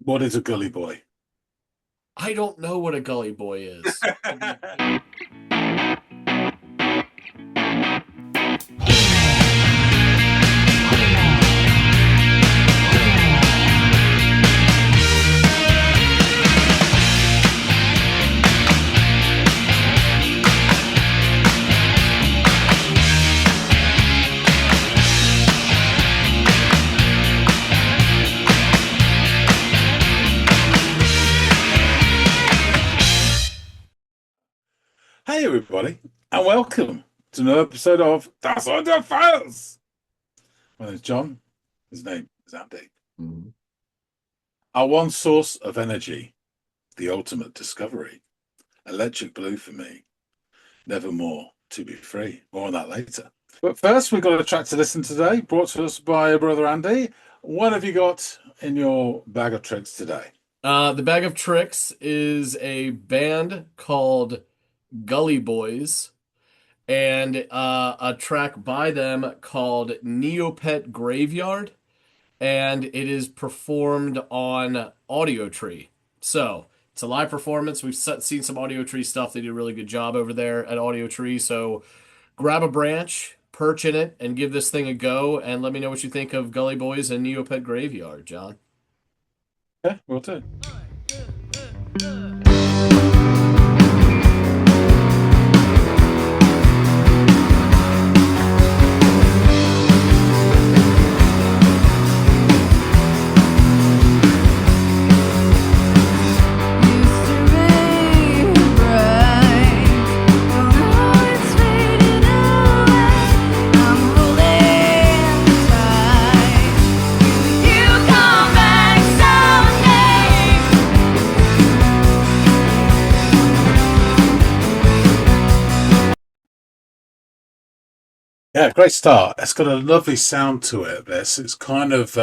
What is a gully boy? I don't know what a gully boy is. Hey, everybody, and welcome to another episode of That's Audiophiles. My name's John. His name is Andy. Mhm. Our one source of energy, the ultimate discovery. Electric blue for me, nevermore to be free. More on that later. But first, we've got a track to listen today, brought to us by brother Andy. What have you got in your bag of tricks today? The Bag of Tricks is a band called Gully Boys, and a track by them called Neopet Graveyard, and it is performed on Audiotree. So it's a live performance. We've seen some Audiotree stuff. They do a really good job over there at Audiotree. So grab a branch, perch in it, and give this thing a go. And let me know what you think of Gully Boys and Neopet Graveyard, John. Yeah, we'll do. Yeah, great start. It's got a lovely sound to it. It's kind of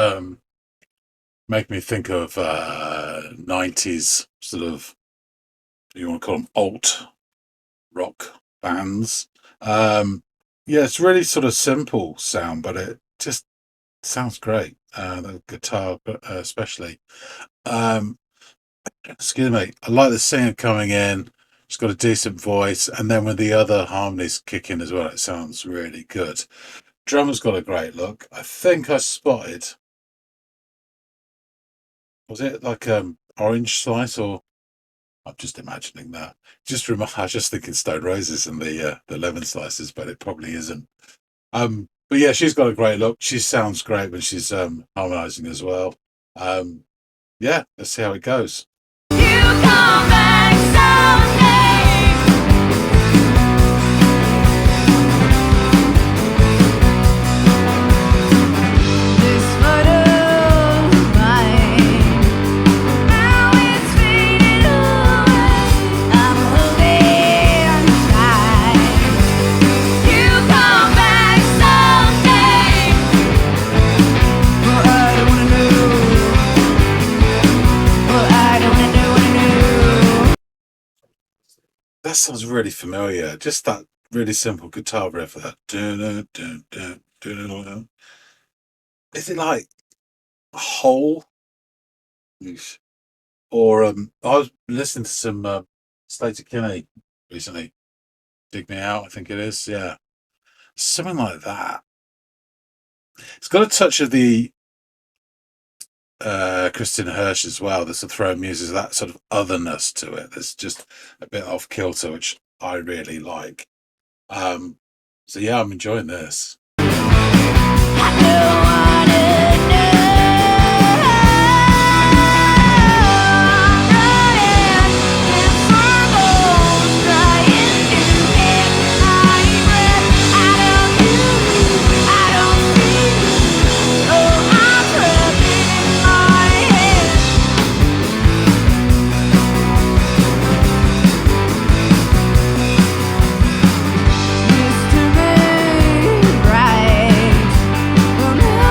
make me think of 90s sort of, you want to call them alt rock bands. Yeah, it's really sort of simple sound, but it just sounds great. The guitar, especially. Um, Excuse me. I like the singer coming in. She's got a decent voice, and then when the other harmonies kick in as well, it sounds really good. Drummer's got a great look. I think I spotted. Was it like orange slice, or I'm just imagining that. I was just thinking Stone Roses and the lemon slices, but it probably isn't. But yeah, she's got a great look. She sounds great when she's harmonizing as well. Um, yeah, let's see how it goes. You come back someday. This photo's mine. Now it's faded away. I'm holding tight. You come back someday. Well, I don't wanna know. Well, I don't wanna know. That sounds really familiar. Just that really simple guitar riff. That dun, dun, dun, dun, dun, dun, dun. Is it like a whole? Oof. Or I was listening to some Slater Kinney recently. Dig Me Out, I think it is. Yeah, something like that. It's got a touch of the Kristen Hirsch as well. There's a throw music, that sort of otherness to it. There's just a bit off kilter, which I really like. Um, so yeah, I'm enjoying this. I don't wanna know. I'm running in circles, trying to get my breath out of you. I don't see you. Oh, I'm trapped in my head. Used to be bright. Well, now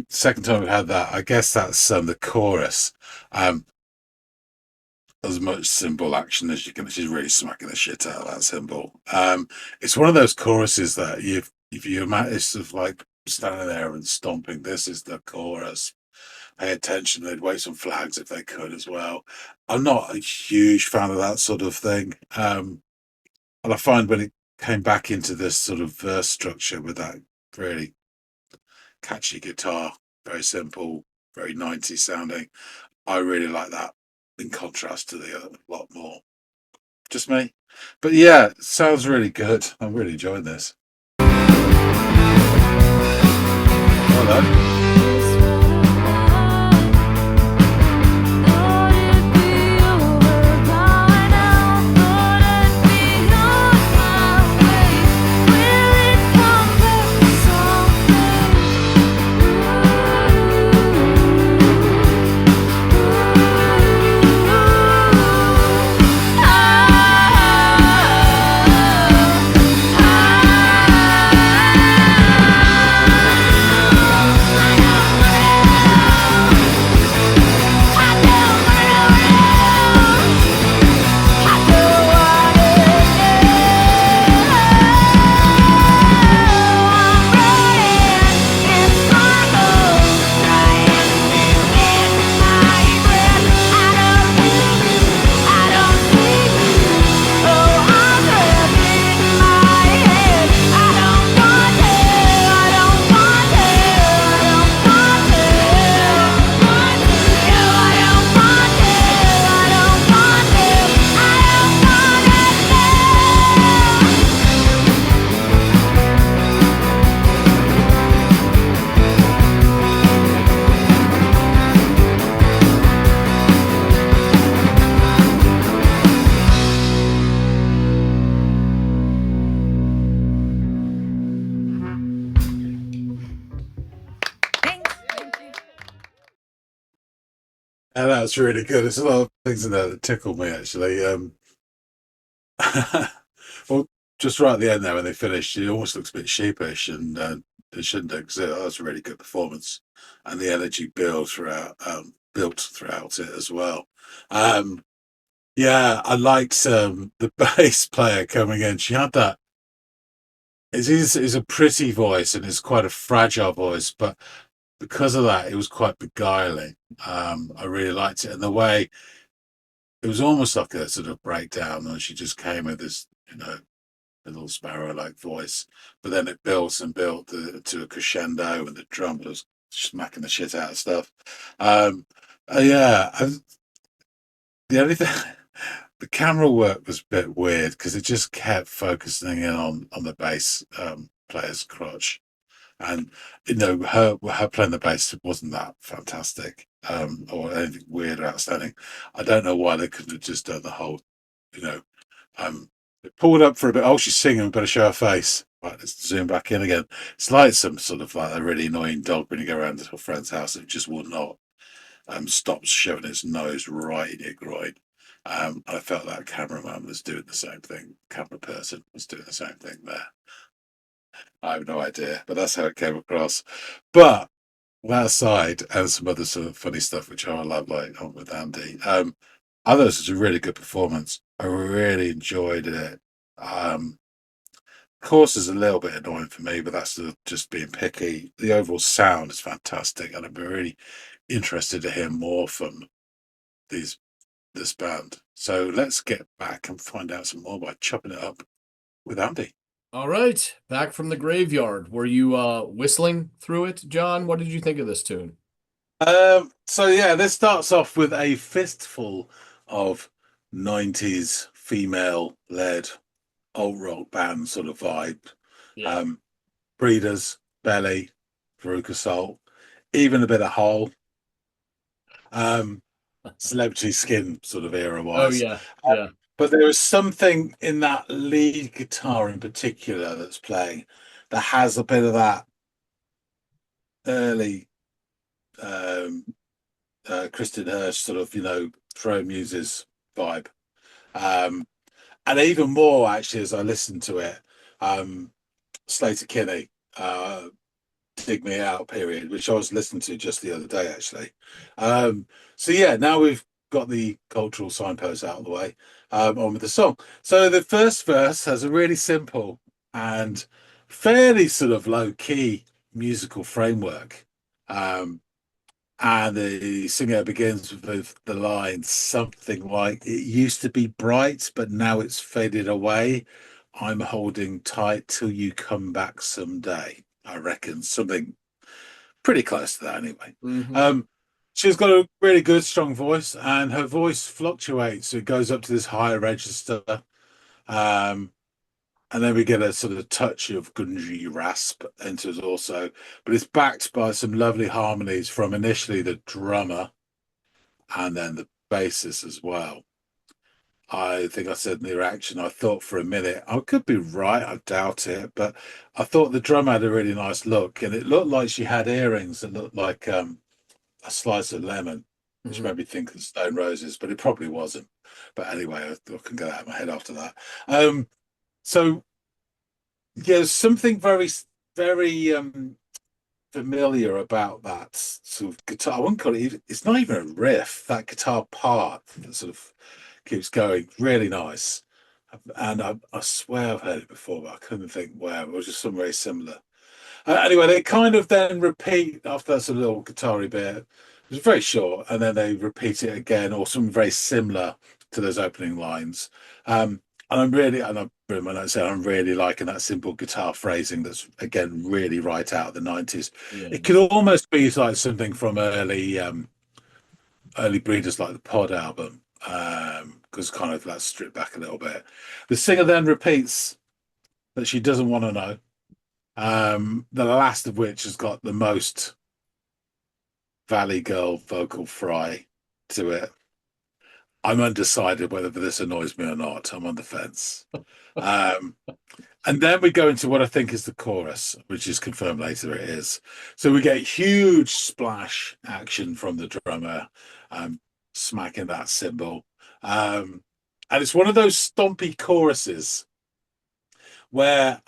second time we've had that. I guess that's the chorus. As much cymbal action as you can. She's really smacking the shit out of that cymbal. It's one of those choruses that if you imagine, it's sort of like standing there and stomping. This is the chorus. Pay attention. They'd wave some flags if they could as well. I'm not a huge fan of that sort of thing. And I find when it came back into this sort of verse structure with that really catchy guitar, very simple, very 90s sounding, I really like that in contrast to the other a lot more. Just me. But yeah, it sounds really good. I'm really enjoying this. Hello. And that's really good. There's a lot of things in there that tickle me actually. Well, just right at the end there when they finished, it almost looks a bit sheepish, and it shouldn't do because that was a really good performance, and the energy built throughout it as well. Um, yeah, I liked the bass player coming in. She had that. It's a pretty voice and it's quite a fragile voice, but because of that, it was quite beguiling. I really liked it, and the way it was almost like a sort of breakdown, and she just came with this, little sparrow-like voice, but then it built and built to a crescendo, and the drum was smacking the shit out of stuff. Yeah, the only thing, the camera work was a bit weird because it just kept focusing in on the bass player's crotch, and her playing the bass wasn't that fantastic or anything weird or outstanding. I don't know why they couldn't have just done the whole, you know, it pulled up for a bit. Oh, she's singing. We better show her face. Right, let's zoom back in again. It's like some sort of like a really annoying dog when you go around to a friend's house that just will not stop shoving its nose right in your groin. I felt that cameraman was doing the same thing. Camera person was doing the same thing there. I have no idea, but that's how it came across. But that aside, and some other sort of funny stuff which I love, like on with Andy. Others was a really good performance. I really enjoyed it. Of course, is a little bit annoying for me, but that's just being picky. The overall sound is fantastic, and I'd be really interested to hear more from this band. So let's get back and find out some more by chopping it up with Andy. All right, back from the graveyard. Were you whistling through it, John? What did you think of this tune? So yeah, this starts off with a fistful of 90s female-led alt rock band sort of vibe. Yeah. Breeders, Belly, Veruca Salt, even a bit of Hole. Celebrity Skin sort of era Oh wise. yeah, yeah. But there is something in that lead guitar in particular that's playing that has a bit of that early Kristen Hirsch sort of, Throw Muses vibe. And even more actually as I listened to it, Slater Kinney, Dig Me Out period, which I was listening to just the other day, actually. So yeah, now we've got the cultural signposts out of the way, on with the song. So the first verse has a really simple and fairly sort of low key musical framework. Um, and the singer begins with the line something like, "It used to be bright, but now it's faded away. I'm holding tight till you come back someday." I reckon something pretty close to that anyway. Mm-hmm. She's got a really good, strong voice, and her voice fluctuates. It goes up to this higher register. Um, and then we get a sort of touch of gungy rasp into it also, but it's backed by some lovely harmonies from initially the drummer and then the bassist as well. I think I said in the reaction, I thought for a minute, I could be right, I doubt it, but I thought the drum had a really nice look, and it looked like she had earrings that looked like a slice of lemon, which Mm-hmm. made me think of Stone Roses, but it probably wasn't. But anyway, I can get out of my head after that. So yeah, there's something very, very familiar about that sort of guitar. I wouldn't call it, it's not even a riff, that guitar part that sort of keeps going. Really nice. And I swear I've heard it before, but I couldn't think where. It was just something very similar. Anyway, they kind of then repeat after that's a little guitar-y bit. It's very short, and then they repeat it again, or something very similar to those opening lines. And I'm really liking that simple guitar phrasing that's again really right out of the 90s. Yeah. It could almost be like something from early Breeders like the Pod album, because kind of that's stripped back a little bit. The singer then repeats that she doesn't want to know. The last of which has got the most Valley Girl vocal fry to it. I'm undecided whether this annoys me or not. I'm on the fence. Um, and then we go into what I think is the chorus, which is confirmed later it is. So we get huge splash action from the drummer, smacking that cymbal. And it's one of those stompy choruses where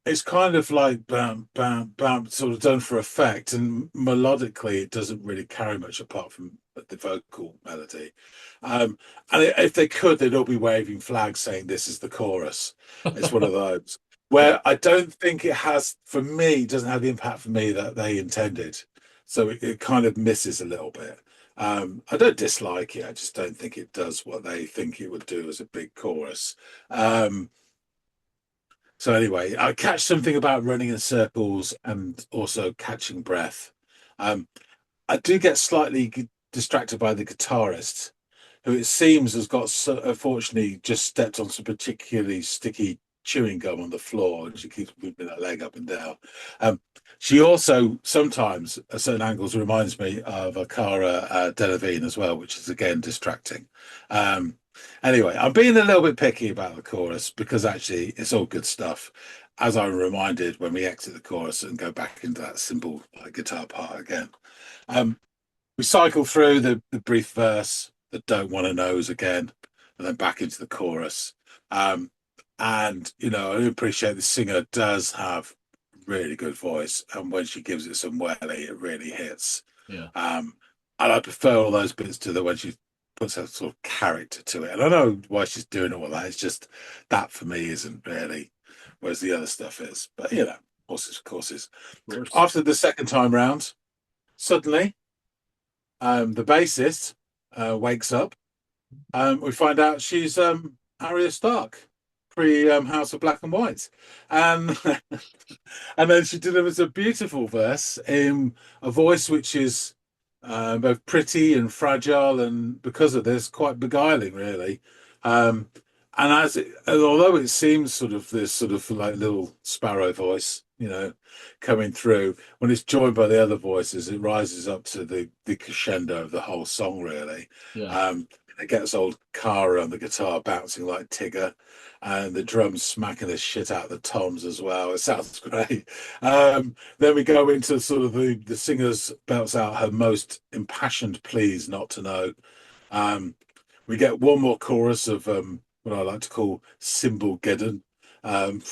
it's kind of like bam, bam, bam, sort of done for effect, and melodically it doesn't really carry much apart from the vocal melody. And if they could, they'd all be waving flags saying this is the chorus. It's one of those where I don't think it has, for me, it doesn't have the impact for me that they intended. So it kind of misses a little bit. I don't dislike it. I just don't think it does what they think it would do as a big chorus. So anyway, I catch something about running in circles and also catching breath. I do get slightly distracted by the guitarist, who it seems has got, unfortunately, just stepped on some particularly sticky chewing gum on the floor, and she keeps moving that leg up and down. She also sometimes, at certain angles, reminds me of a Cara Delevingne as well, which is again distracting. Anyway, I'm being a little bit picky about the chorus because actually it's all good stuff. As I'm reminded when we exit the chorus and go back into that simple guitar part again. We cycle through the brief verse, the don't want to knows again, and then back into the chorus. And I appreciate the singer does have really good voice, and when she gives it some welly, it really hits. Yeah. And I prefer all those bits to the when she puts a sort of character to it. And I know why she's doing all that. It's just that for me isn't really, whereas the other stuff is. But horses, courses. Of course. After the second time round, suddenly, the bassist wakes up. We find out she's Arya Stark, pre House of Black and White, and and then she delivers a beautiful verse in a voice which is both pretty and fragile, and because of this, quite beguiling, really. And although it seems sort of this sort of like little sparrow voice, coming through, when it's joined by the other voices, it rises up to the crescendo of the whole song, really. Yeah. It gets old Cara on the guitar bouncing like Tigger, and the drums smacking the shit out of the toms as well. It sounds great. Then we go into sort of the singer's belts out her most impassioned pleas not to know. We get one more chorus of what I like to call Cymbal Geddon, Um,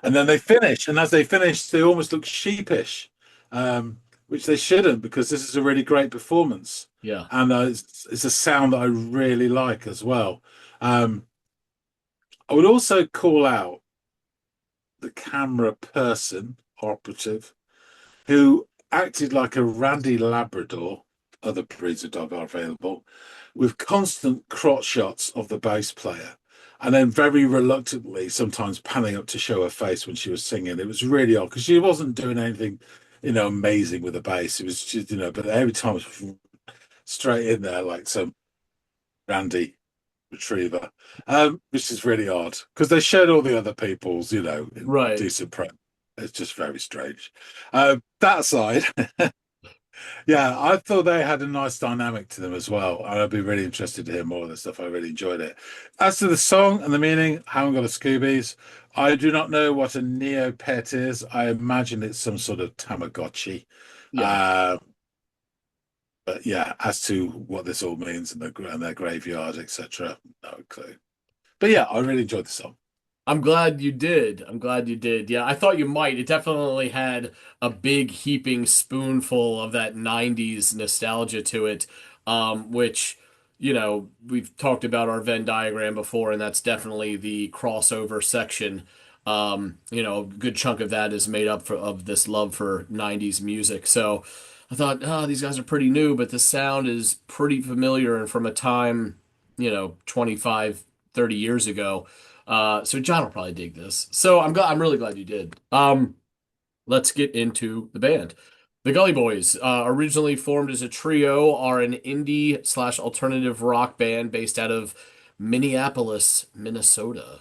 and then they finish, and as they finish, they almost look sheepish, which they shouldn't, because this is a really great performance, Yeah. and it's a sound that I really like as well. Um, I would also call out the camera person, operative, who acted like a Randy Labrador. Other breeds of dog are available, with constant crotch shots of the bass player, and then very reluctantly sometimes panning up to show her face when she was singing. It was really odd because she wasn't doing anything, amazing with the bass. It was just, but every time it was straight in there like some Randy retriever, which is really odd because they showed all the other people's, in Right. decent prep. It's just very strange. That aside, yeah, I thought they had a nice dynamic to them as well. And I'd be really interested to hear more of the stuff. I really enjoyed it. As to the song and the meaning, haven't got a Scoobies. I do not know what a Neopet is. I imagine it's some sort of Tamagotchi. Yeah. Uh, but yeah, as to what this all means and their graveyard, etc., no clue. But yeah, I really enjoyed the song. I'm glad you did. I'm glad you did. Yeah, I thought you might. It definitely had a big heaping spoonful of that 90s nostalgia to it, which, we've talked about our Venn diagram before, and that's definitely the crossover section. A good chunk of that is made up of this love for 90s music. So I thought, oh, these guys are pretty new, but the sound is pretty familiar and from a time, 25, 30 years ago. So John will probably dig this. So I'm really glad you did. Let's get into the band. The Gully Boys, originally formed as a trio, are an indie slash alternative rock band based out of Minneapolis, Minnesota.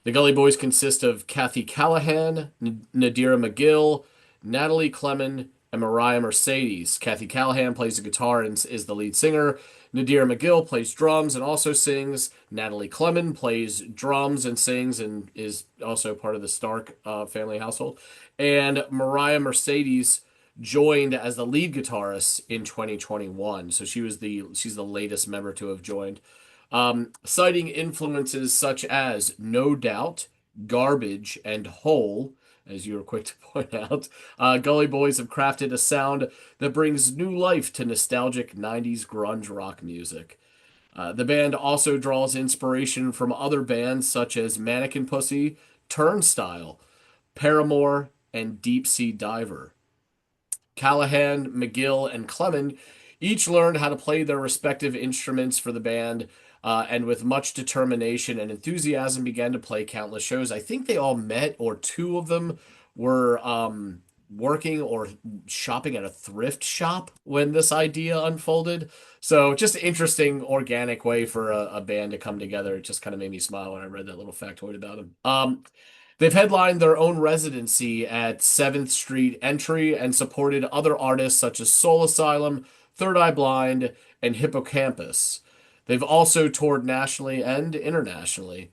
The Gully Boys consist of Kathy Callahan, Nadira McGill, Natalie Clemon, and Mariah Mercedes. Kathy Callahan plays the guitar and is the lead singer. Nadira McGill plays drums and also sings. Natalie Clemon plays drums and sings and is also part of the Stark family household. And Mariah Mercedes joined as the lead guitarist in 2021. So she's the latest member to have joined. Citing influences such as No Doubt, Garbage, and Hole, as you were quick to point out, Gully Boys have crafted a sound that brings new life to nostalgic 90s grunge rock music. The band also draws inspiration from other bands such as Mannequin Pussy, Turnstile, Paramore, and Deep Sea Diver. Callahan, McGill, and Clement each learned how to play their respective instruments for the band, and with much determination and enthusiasm began to play countless shows. I think they all met, or two of them were working or shopping at a thrift shop when this idea unfolded. So just an interesting, organic way for a band to come together. It just kind of made me smile when I read that little factoid about them. They've headlined their own residency at 7th Street Entry and supported other artists such as Soul Asylum, Third Eye Blind, and Hippocampus. They've also toured nationally and internationally.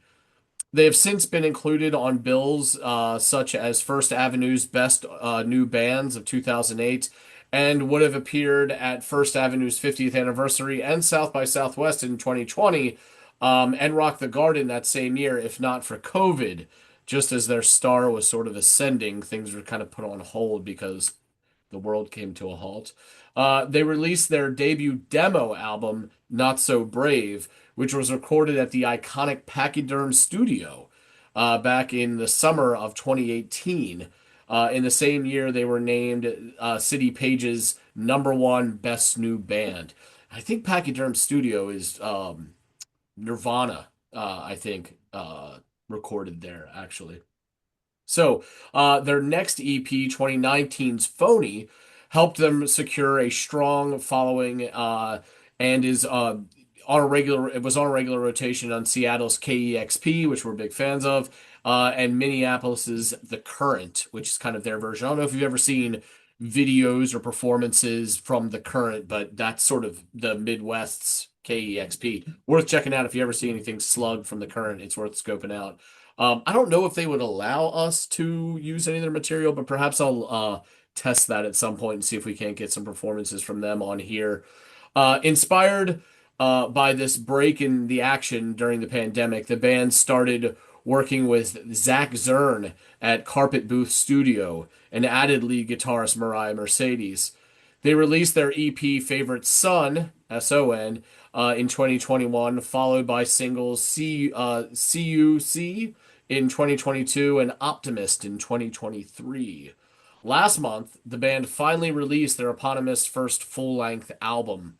They have since been included on bills such as First Avenue's Best New Bands of 2008 and would have appeared at First Avenue's 50th anniversary and South by Southwest in 2020 and Rock the Garden that same year, if not for COVID. Just as their star was sort of ascending, things were kind of put on hold because the world came to a halt. They released their debut demo album, Not So Brave, which was recorded at the iconic Pachyderm Studio back in the summer of 2018. In the same year, they were named City Page's #1 Best New Band. I think Pachyderm Studio is Nirvana, I think, recorded there, actually. So, their next EP, 2019's Phony, helped them secure a strong following and is it was on a regular rotation on Seattle's KEXP, which we're big fans of, and Minneapolis's The Current, which is kind of their version. I don't know if you've ever seen videos or performances from The Current, but that's sort of the Midwest's KEXP. Worth checking out if you ever see anything slugged from The Current. It's worth scoping out. I don't know if they would allow us to use any of their material, but perhaps I'll test that at some point and see if we can't get some performances from them on here. Inspired by this break in the action during the pandemic, the band started working with Zach Zern at Carpet Booth Studio and added lead guitarist Mariah Mercedes. They released their EP Favorite Son, S-O-N, in 2021, followed by singles CUC in 2022 and Optimist in 2023. Last month, the band finally released their eponymous first full-length album.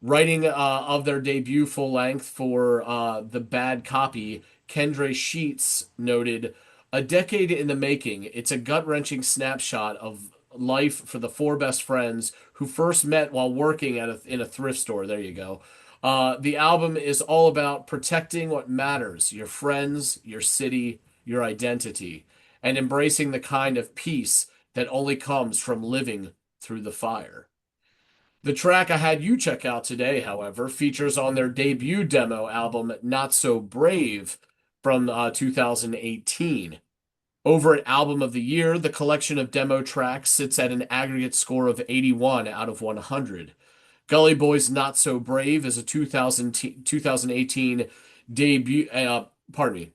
Writing of their debut full length for The Bad Copy, Kendre Sheets noted, "A decade in the making, it's a gut-wrenching snapshot of life for the four best friends who first met while working in a thrift store." There you go. The album is all about protecting what matters, your friends, your city, your identity, and embracing the kind of peace that only comes from living through the fire. The track I had you check out today, however, features on their debut demo album, Not So Brave, from 2018. Over at Album of the Year, the collection of demo tracks sits at an aggregate score of 81 out of 100. Gully Boy's Not So Brave is a 2018 debut, pardon me.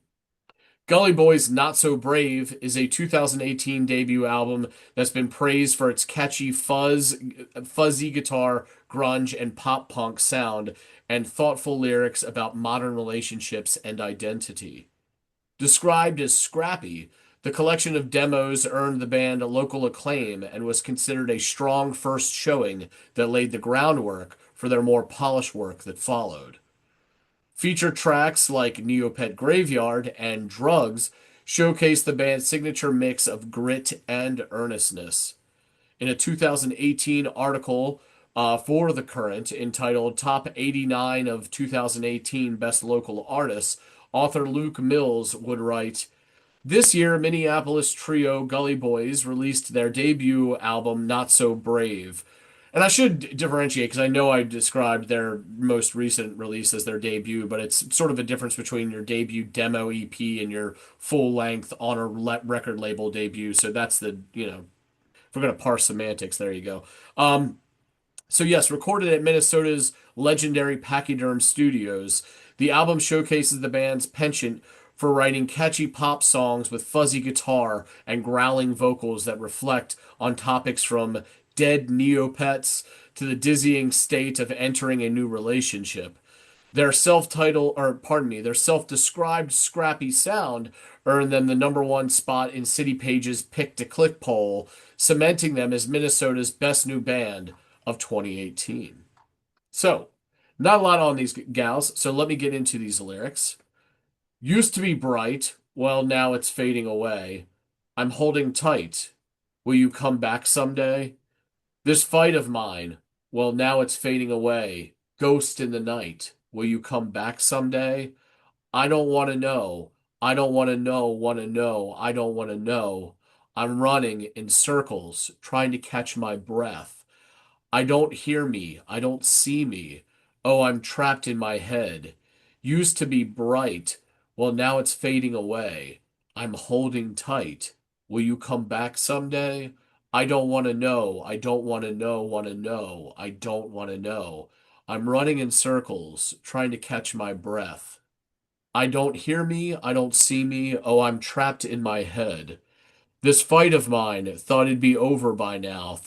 Gully Boy's Not So Brave is a 2018 debut album that's been praised for its catchy fuzzy guitar, grunge, and pop punk sound, and thoughtful lyrics about modern relationships and identity. Described as scrappy, the collection of demos earned the band a local acclaim and was considered a strong first showing that laid the groundwork for their more polished work that followed. Feature tracks like Neopet Graveyard and Drugs showcase the band's signature mix of grit and earnestness. In a 2018 article for The Current entitled Top 89 of 2018 Best Local Artists, author Luke Mills would write, "This year, Minneapolis trio Gully Boys released their debut album, Not So Brave." And I should differentiate because I know I described their most recent release as their debut, but it's sort of a difference between your debut demo EP and your full length on a record label debut. So that's if we're going to parse semantics, there you go. So yes, recorded at Minnesota's legendary Pachyderm Studios, the album showcases the band's penchant for writing catchy pop songs with fuzzy guitar and growling vocals that reflect on topics from dead Neopets to the dizzying state of entering a new relationship. Their their self-described scrappy sound earned them the #1 spot in City Page's Pick to Click poll, cementing them as Minnesota's best new band of 2018. So, not a lot on these gals, so let me get into these lyrics. "Used to be bright, well, now it's fading away. I'm holding tight. Will you come back someday? This fight of mine, well, now it's fading away. Ghost in the night. Will you come back someday? I don't want to know. I don't want to know, want to know. I don't want to know. I'm running in circles, trying to catch my breath. I don't hear me. I don't see me. Oh, I'm trapped in my head. Used to be bright. Well, now it's fading away. I'm holding tight. Will you come back someday? I don't want to know. I don't want to know, want to know. I don't want to know. I'm running in circles, trying to catch my breath. I don't hear me. I don't see me. Oh, I'm trapped in my head. This fight of mine, thought it'd be over by now,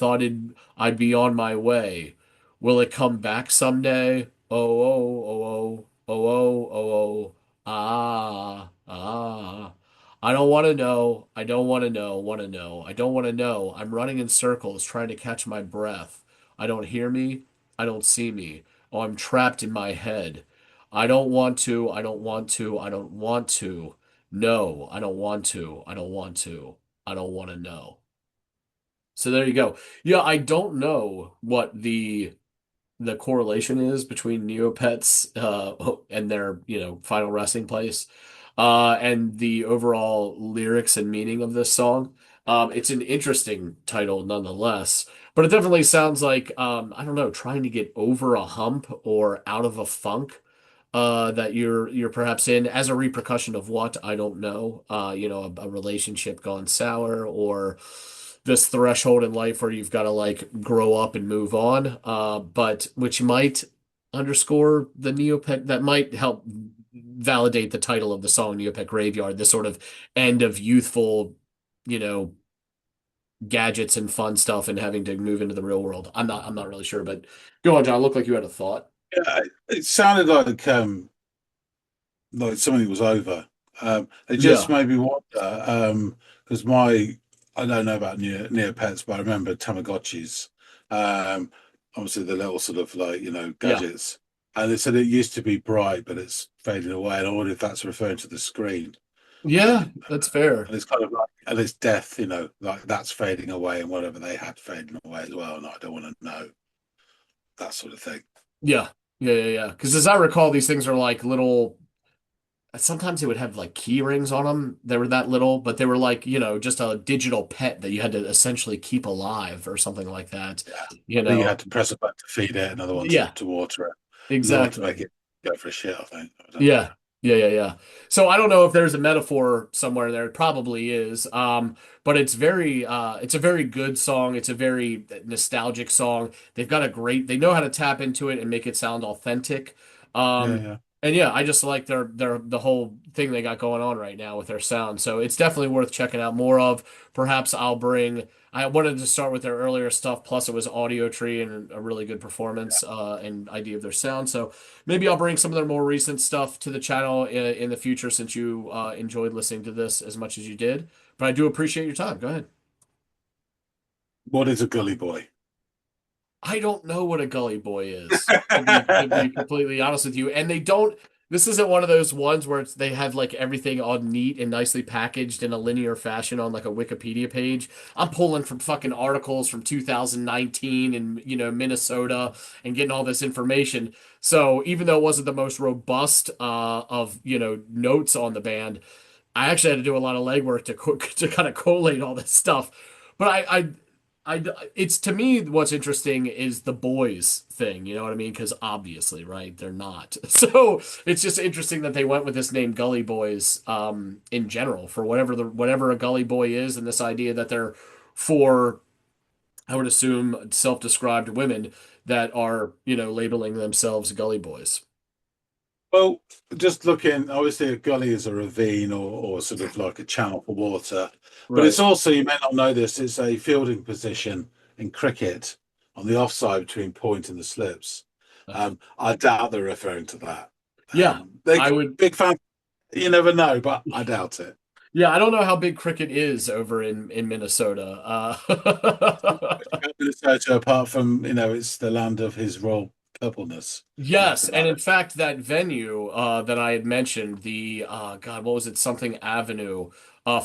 I'd be on my way. Will it come back someday? Oh, oh, oh, oh, oh, oh, oh, oh, ah, ah. I don't want to know. I don't want to know. Want to know. I don't want to know. I'm running in circles trying to catch my breath. I don't hear me. I don't see me. Oh, I'm trapped in my head. I don't want to. I don't want to. I don't want to. No, I don't want to. I don't want to. I don't want to know. So there you go. Yeah, I don't know what the correlation is between Neopets and their, final resting place and the overall lyrics and meaning of this song. It's an interesting title nonetheless, but it definitely sounds like I don't know, trying to get over a hump or out of a funk that you're perhaps in as a repercussion of what I don't know. A relationship gone sour or this threshold in life where you've got to like grow up and move on. But which might underscore the Neopet that might help validate the title of the song Neopet Graveyard, this sort of end of youthful, you know, gadgets and fun stuff and having to move into the real world. I'm not really sure, but go on, John. Looked like you had a thought. Yeah, it sounded like something was over. It just Yeah. made me wonder, because I don't know about Neopets, but I remember Tamagotchis. Um, Obviously the little sort of like, Yeah. gadgets. And they said it used to be bright, but it's fading away. And I wonder if that's referring to the screen. Yeah, And, that's fair. and it's kind of like, and it's death, like that's fading away and whatever they had fading away as well. And I don't want to know that sort of thing. Yeah. Yeah. Because as I recall, these things are like little. Sometimes they would have like key rings on them. They were that little, but they were like, just a digital pet that you had to essentially keep alive or something like that. Yeah. You Then you know. had to press a button to feed it, another one Yeah, to water it, another one to exactly. make it go for a shit, I think. I don't know. Yeah. Yeah. So I don't know if there's a metaphor somewhere there. It probably is. But it's a very good song. It's a very nostalgic song. They know how to tap into it and make it sound authentic. Yeah, Um, yeah. and yeah, I just like the whole thing they got going on right now with their sound. So it's definitely worth checking out more of. Perhaps I wanted to start with their earlier stuff, plus it was Audiotree and a really good performance, and idea of their sound. So maybe I'll bring some of their more recent stuff to the channel in the future since you enjoyed listening to this as much as you did. But I do appreciate your time. Go ahead. What is a gully boy? I don't know what a gully boy is, to be completely honest with you. And they don't, this isn't one of those ones where they have like everything all neat and nicely packaged in a linear fashion on like a Wikipedia page. I'm pulling from fucking articles from 2019 in, Minnesota and getting all this information. So even though it wasn't the most robust of, notes on the band, I actually had to do a lot of legwork to kind of collate all this stuff. But it's to me what's interesting is the boys thing. You know what I mean? Because obviously, right, they're not. So it's just interesting that they went with this name Gully Boys in general for whatever a Gully Boy is, and this idea that they're for, I would assume, self-described women that are labeling themselves Gully Boys. Well, just looking, obviously, a gully is a ravine or sort of like a channel for water, but Right. it's also, you may not know this, it's a fielding position in cricket on the offside between point and the slips. I doubt they're referring to that. Yeah, They I could would. be big fan, you never know, but I doubt it. Yeah, I don't know how big cricket is over in Minnesota. Minnesota, apart from, it's the land of his royal coupleness, and that's Yes, and about in it. fact, that venue that I had mentioned, the God, what was it? Something Avenue,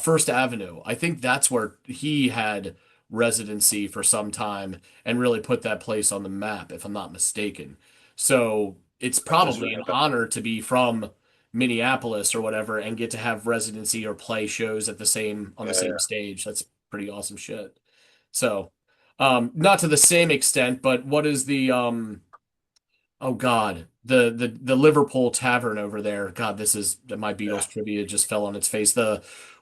First Avenue. I think that's where he had residency for some time and really put that place on the map, if I'm not mistaken. So it's That does probably ring an a bell. honor to be from Minneapolis or whatever and get to have residency or play shows at the Yeah, same yeah. stage. That's pretty awesome shit. So, not to the same extent, but what is the Oh God, the Liverpool Tavern over there. God, this is my Yeah. Beatles trivia just fell on its face.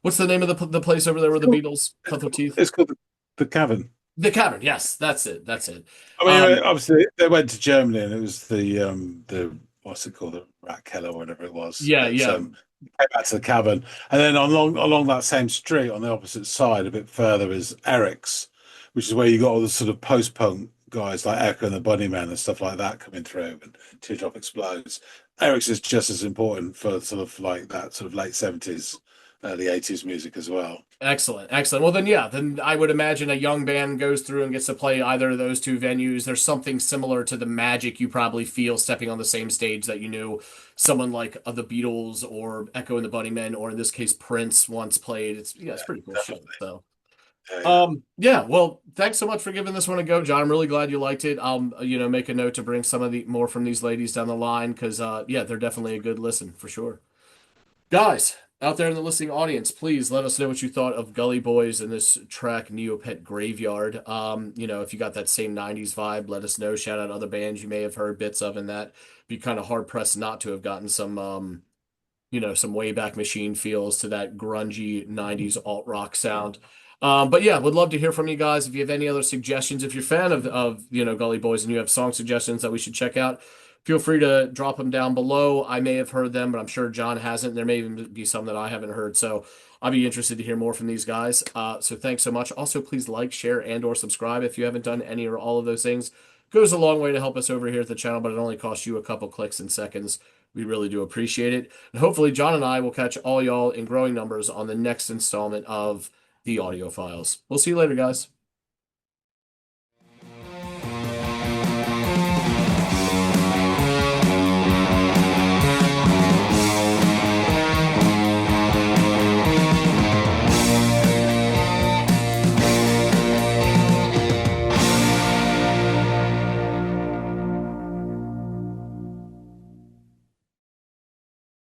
What's the name of the place over there where It's the called, Beatles it's cut their called, teeth? it's called the Cavern. The Cavern. Yes, that's it. That's it. I mean, Um, obviously they went to Germany, and it was the what's it called, the Rat Keller or whatever it was. yeah, But yeah, came back to the Cavern, and then along that same street on the opposite side, a bit further, is Eric's, which is where you got all the sort of post punk guys like Echo and the Bunnymen and stuff like that coming through, and Teardrop Explodes. Eric's is just as important for sort of like that sort of late 70s, early 80s music as well. excellent, excellent. Well, then, yeah, then I would imagine a young band goes through and gets to play either of those two venues. There's something similar to the magic you probably feel stepping on the same stage that you knew someone like the Beatles or Echo and the Bunnymen, or in this case Prince once played. It's Yeah, pretty cool shit. definitely. So. Yeah, yeah. Yeah, well, thanks so much for giving this one a go, John. I'm really glad you liked it. I'll, make a note to bring some of the more from these ladies down the line because, yeah, they're definitely a good listen for sure. Guys, out there in the listening audience, please let us know what you thought of Gully Boys and this track Neopet Graveyard. If you got that same 90s vibe, let us know. Shout out other bands you may have heard bits of in that. Be kind of hard pressed not to have gotten some Wayback Machine feels to that grungy 90s alt rock sound. But yeah, would love to hear from you guys. If you have any other suggestions, if you're a fan of Gully Boys and you have song suggestions that we should check out, feel free to drop them down below. I may have heard them, but I'm sure John hasn't. There may even be some that I haven't heard. So I'll be interested to hear more from these guys. So thanks so much. Also, please like, share, and or subscribe if you haven't done any or all of those things. Goes a long way to help us over here at the channel, but it only costs you a couple clicks and seconds. We really do appreciate it. And hopefully John and I will catch all y'all in growing numbers on the next installment of the Audiophiles. We'll see you later, guys.